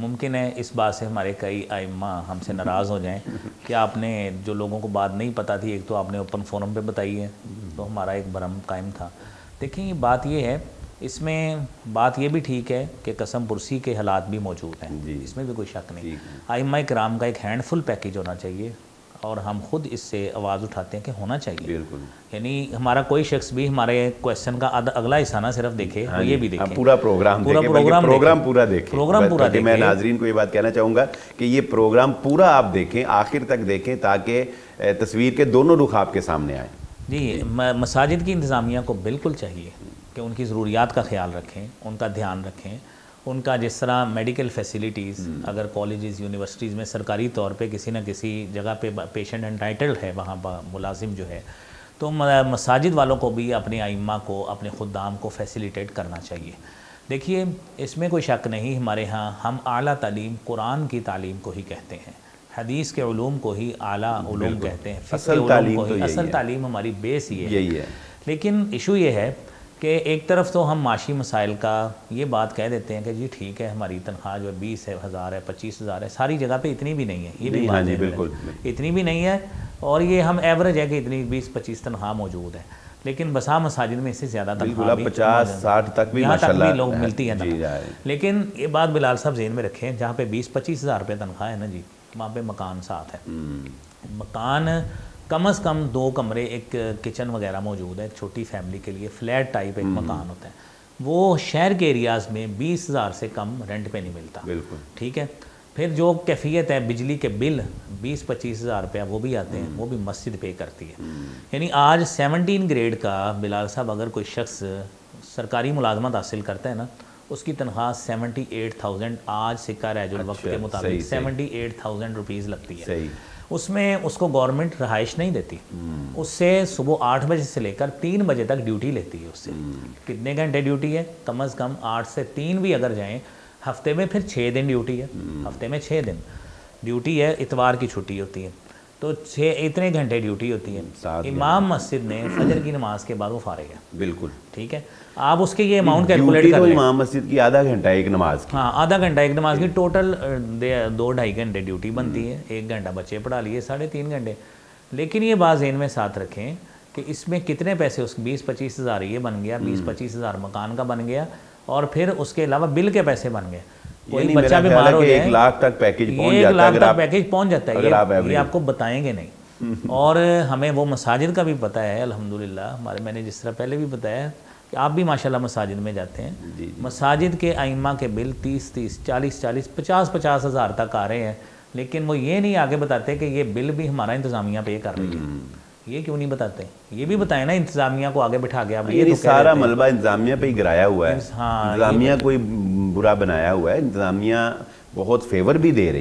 ممکن ہے اس بات سے ہمارے کئی ائمہ ہم سے ناراض ہو جائیں کہ آپ نے جو لوگوں کو بات نہیں پتہ تھی، ایک تو آپ نے اوپن فورم پہ بتائی ہے، تو ہمارا ایک بھرم قائم تھا۔ دیکھیں بات یہ ہے، اس میں بات یہ بھی ٹھیک ہے کہ قسم پرسی کے حالات بھی موجود ہیں، اس میں بھی کوئی شک نہیں۔ ائمہ کرام کا ایک ہینڈ فل پیکیج ہونا چاہیے، اور ہم خود اس سے آواز اٹھاتے ہیں کہ ہونا چاہیے۔ بالکل، یعنی ہمارا کوئی شخص بھی ہمارے کویسچن کا اگلا حصہ نہ صرف دیکھے، یہ بھی دیکھیں، پورا پروگرام دیکھیں، پروگرام پورا دیکھیں۔ میں ناظرین کو یہ بات کہنا چاہوں گا کہ یہ پروگرام پورا آپ دیکھیں، آخر تک دیکھیں، تاکہ تصویر کے دونوں رخ آپ کے سامنے آئیں۔ جی، مساجد کی انتظامیہ کو بالکل چاہیے کہ ان کی ضروریات کا خیال رکھیں، ان کا دھیان رکھیں، ان کا جس طرح میڈیکل فیسیلیٹیز اگر کالجز یونیورسٹیز میں سرکاری طور پہ کسی نہ کسی جگہ پہ پیشنٹ انٹائٹلڈ ہے، وہاں ملازم جو ہے، تو مساجد والوں کو بھی اپنے ائمہ کو، اپنے خدام کو فیسیلیٹیٹ کرنا چاہیے۔ دیکھیے اس میں کوئی شک نہیں، ہمارے ہاں ہم اعلیٰ تعلیم قرآن کی تعلیم کو ہی کہتے ہیں، حدیث کے علوم کو ہی اعلیٰ علوم کہتے ہیں، اصل تعلیم کو ہی، اصل تعلیم ہماری بیس یہی ہے۔ لیکن ایشو یہ ہے کہ ایک طرف تو ہم معاشی مسائل کا یہ بات کہہ دیتے ہیں کہ جی ٹھیک ہے، ہماری تنخواہ جو ہے 20,000 ہے، 25,000 ہے، ساری جگہ پہ اتنی بھی نہیں ہے، یہ بھی بات ہے، اتنی بھی نہیں ہے، اور یہ ہم ایوریج ہے کہ اتنی 20-25 تنخواہ موجود ہے، لیکن بسا مساجد میں اس سے زیادہ تنخواہ بھی 50-60 تک بھی ماشاءاللہ لوگ ملتی ہیں تنخواہ۔ لیکن یہ بات بلال صاحب ذہن میں رکھیں، جہاں پہ 20-25 ہزار روپے تنخواہ ہے نا جی، وہاں پہ مکان ساتھ ہے، مکان کم از کم 2 کمرے، ایک کچن وغیرہ موجود ہے، ایک چھوٹی فیملی کے لیے فلیٹ ٹائپ ایک مکان ہوتا ہے، وہ شہر کے ایریاز میں 20,000 سے کم رینٹ پہ نہیں ملتا، ٹھیک ہے۔ پھر جو کیفیت ہے بجلی کے بل 20-25 ہزار روپیہ وہ بھی آتے ہیں، وہ بھی مسجد پے کرتی ہے۔ یعنی آج 17 گریڈ کا بلال صاحب اگر کوئی شخص سرکاری ملازمت حاصل کرتا ہے نا، اس کی تنخواہ 78,000 آج سکہ رائج الوقت کے مطابق 78,000 روپیز لگتی ہے۔ اس میں اس کو گورنمنٹ رہائش نہیں دیتی، اس سے صبح 8 بجے سے لے کر 3 بجے تک ڈیوٹی لیتی ہے۔ اس سے کتنے گھنٹے ڈیوٹی ہے؟ کم از کم 8 سے 3 بھی اگر جائیں، ہفتے میں پھر 6 دن ڈیوٹی ہے، ہفتے میں 6 دن ڈیوٹی ہے، اتوار کی چھٹی ہوتی ہے، تو اتنے گھنٹے ڈیوٹی ہوتی ہے۔ امام مسجد میں فجر کی نماز کے بعد وہ فارغ ہے، بالکل ٹھیک ہے۔ آپ اس کے یہ اماؤنٹ کیلکولیٹ کر لیں، امام مسجد کی آدھا گھنٹہ ایک نماز کی، ہاں آدھا گھنٹہ ایک نماز کی، ٹوٹل 2-2.5 گھنٹے ڈیوٹی بنتی ہے، 1 گھنٹہ بچے پڑھا لیے، 3.5 گھنٹے۔ لیکن یہ بات ذہن میں ساتھ رکھیں کہ اس میں کتنے پیسے، اس 20-25 ہزار یہ بن گیا، 20-25 ہزار مکان کا بن گیا، اور پھر اس کے علاوہ بل کے پیسے بن گئے۔ کوئی بچہ بیمار ہو جائے 1 لاکھ تک پیکیج پہنچ جاتا ہے، 1 لاکھ تک پیکیج پہنچ جاتا ہے، یہ آپ کو بتائیں گے نہیں۔ اور ہمیں وہ مساجد کا بھی پتہ ہے الحمدللہ، میں نے جس طرح پہلے بھی بتایا کہ آپ بھی ماشاءاللہ مساجد میں جاتے ہیں، مساجد کے ائمہ کے بل 30-30، 40-40، 50-50 ہزار تک آ رہے ہیں، لیکن وہ یہ نہیں آگے بتاتے کہ یہ بل بھی ہمارا انتظامیہ پے کر رہی ہے۔ یہ کیوں نہیں بتاتے؟ یہ بھی بتائیں نا، انتظامیہ کو آگے بٹھا گیا، یہ سارا ملبہ انتظامیہ پہ ہی گرایا ہوا ہے، انتظامیہ کوئی برا بنایا ہوا ہے، انتظامیہ بہت فیور بھی دے رہی ہے۔